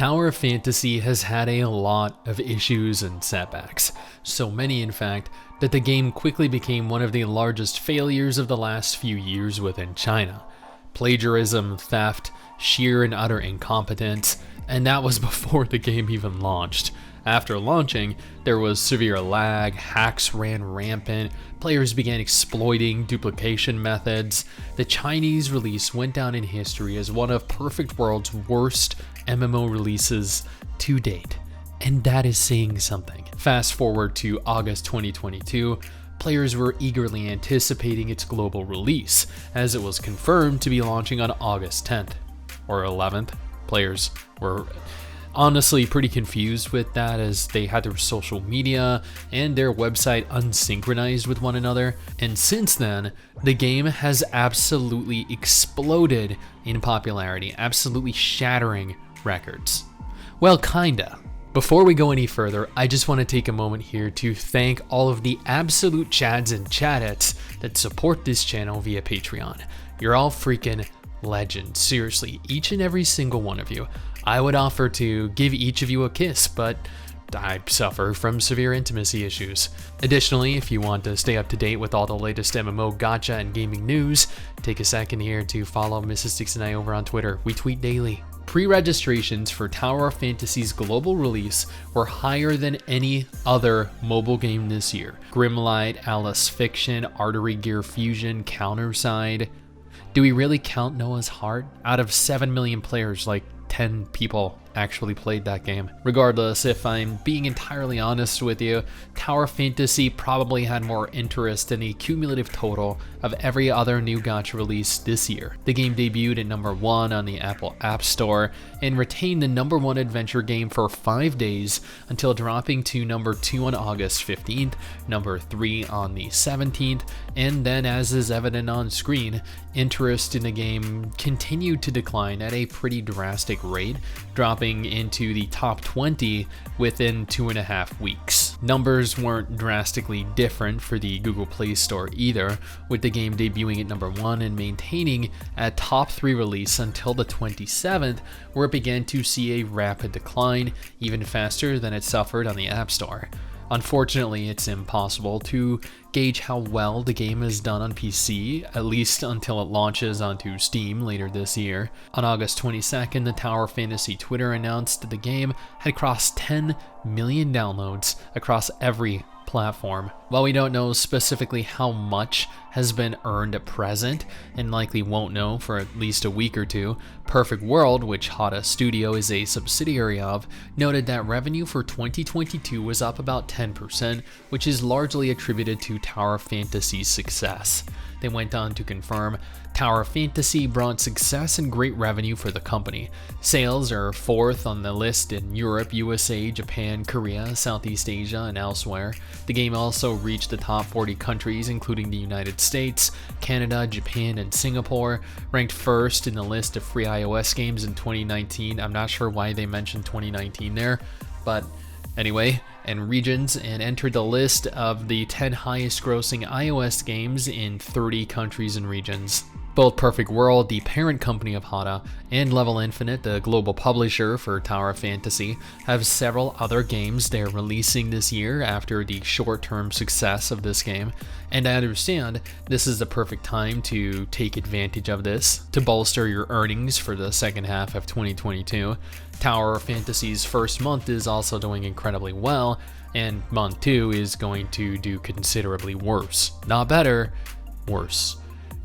Tower of Fantasy has had a lot of issues and setbacks, so many in fact that the game quickly became one of the largest failures of the last few years within China. Plagiarism, theft, sheer and utter incompetence, and that was before the game even launched. After launching, there was severe lag, hacks ran rampant, players began exploiting duplication methods. The Chinese release went down in history as one of Perfect World's worst MMO releases to date, and that is saying something. Fast forward to August 2022, players were eagerly anticipating its global release, as it was confirmed to be launching on August 10th or 11th. Players were honestly pretty confused with that, as they had their social media and their website unsynchronized with one another. And since then, the game has absolutely exploded in popularity, absolutely shattering records. Well, kinda. Before we go any further, I just want to take a moment here to thank all of the absolute chads and chadettes that support this channel via Patreon. You're all freaking legends. Seriously, each and every single one of you. I would offer to give each of you a kiss, but I suffer from severe intimacy issues. Additionally, if you want to stay up to date with all the latest MMO gacha and gaming news, take a second here to follow MRSSTIX and I over on Twitter. We tweet daily. Pre-registrations for Tower of Fantasy's global release were higher than any other mobile game this year. Grimlight, Alice Fiction, Artery Gear Fusion, Counterside. Do we really count Noah's Heart? Out of 7 million players, like 10 people actually played that game. Regardless, if I'm being entirely honest with you, Tower of Fantasy probably had more interest than the cumulative total of every other new gacha release this year. The game debuted at number 1 on the Apple App Store and retained the number 1 adventure game for 5 days until dropping to number 2 on August 15th, number 3 on the 17th, and then, as is evident on screen, interest in the game continued to decline at a pretty drastic rate, dropping into the top 20 within 2.5 weeks. Numbers weren't drastically different for the Google Play Store either, with the game debuting at number 1 and maintaining a top 3 release until the 27th, where it began to see a rapid decline, even faster than it suffered on the App Store. Unfortunately, it's impossible to gauge how well the game is done on PC, at least until it launches onto Steam later this year. On August 22nd, the Tower of Fantasy Twitter announced that the game had crossed 10 million downloads across every platform. While we don't know specifically how much has been earned at present, and likely won't know for at least a week or two, Perfect World, which Hata Studio is a subsidiary of, noted that revenue for 2022 was up about 10%, which is largely attributed to Tower of Fantasy's success. They went on to confirm Tower of Fantasy brought success and great revenue for the company. Sales are 4th on the list in Europe, USA, Japan, Korea, Southeast Asia, and elsewhere. The game also reached the top 40 countries, including the United States, Canada, Japan, and Singapore. Ranked 1st in the list of free iOS games in 2019. I'm not sure why they mentioned 2019 there, but anyway, and regions, and entered the list of the 10 highest grossing iOS games in 30 countries and regions. Both Perfect World, the parent company of Hata, and Level Infinite, the global publisher for Tower of Fantasy, have several other games they're releasing this year after the short-term success of this game, and I understand this is the perfect time to take advantage of this to bolster your earnings for the second half of 2022. Tower of Fantasy's first month is also doing incredibly well, and month 2 is going to do considerably worse. Not better, worse.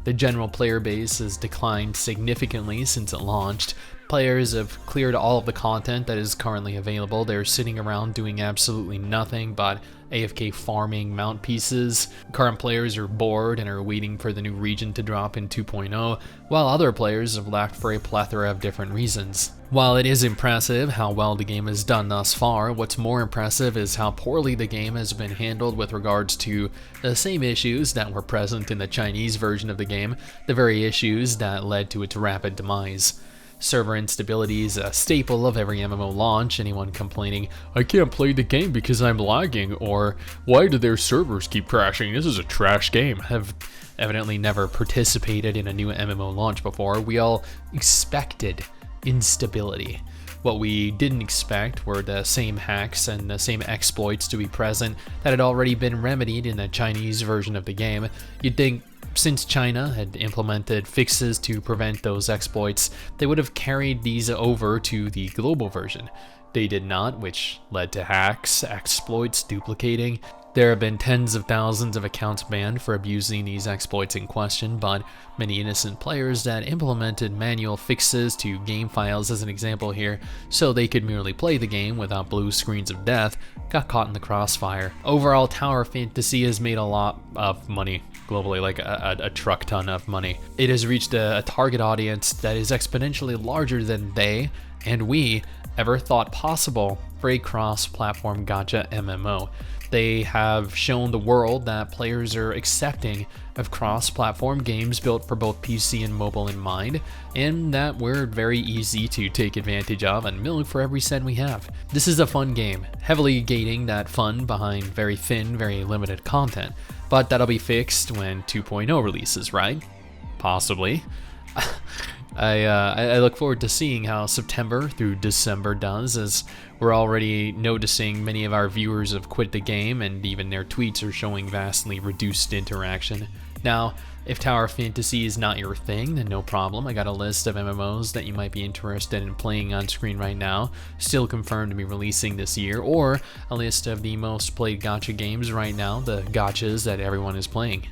The general player base has declined significantly since it launched. Players have cleared all of the content that is currently available. They're sitting around doing absolutely nothing but AFK farming mount pieces. Current players are bored and are waiting for the new region to drop in 2.0, while other players have left for a plethora of different reasons. While it is impressive how well the game has done thus far, what's more impressive is how poorly the game has been handled with regards to the same issues that were present in the Chinese version of the game, the very issues that led to its rapid demise. Server instability is a staple of every MMO launch. Anyone complaining, "I can't play the game because I'm lagging," or "Why do their servers keep crashing? This is a trash game," have evidently never participated in a new MMO launch before. We all expected instability. What we didn't expect were the same hacks and the same exploits to be present that had already been remedied in the Chinese version of the game. You'd think since China had implemented fixes to prevent those exploits, they would have carried these over to the global version. They did not, which led to hacks, exploits, duplicating. There have been tens of thousands of accounts banned for abusing these exploits in question, but many innocent players that implemented manual fixes to game files, as an example here, so they could merely play the game without blue screens of death, got caught in the crossfire. Overall, Tower Fantasy has made a lot of money globally, like a truck ton of money. It has reached a target audience that is exponentially larger than they and we ever thought possible for a cross-platform gacha MMO. They have shown the world that players are accepting of cross-platform games built for both PC and mobile in mind, and that we're very easy to take advantage of and milk for every cent we have. This is a fun game, heavily gating that fun behind very thin, very limited content, but that'll be fixed when 2.0 releases, right? Possibly. I look forward to seeing how September through December does, as we're already noticing many of our viewers have quit the game, and even their tweets are showing vastly reduced interaction. Now, if Tower Fantasy is not your thing, then no problem. I got a list of MMOs that you might be interested in playing on screen right now, still confirmed to be releasing this year, or a list of the most played gacha games right now, the gachas that everyone is playing.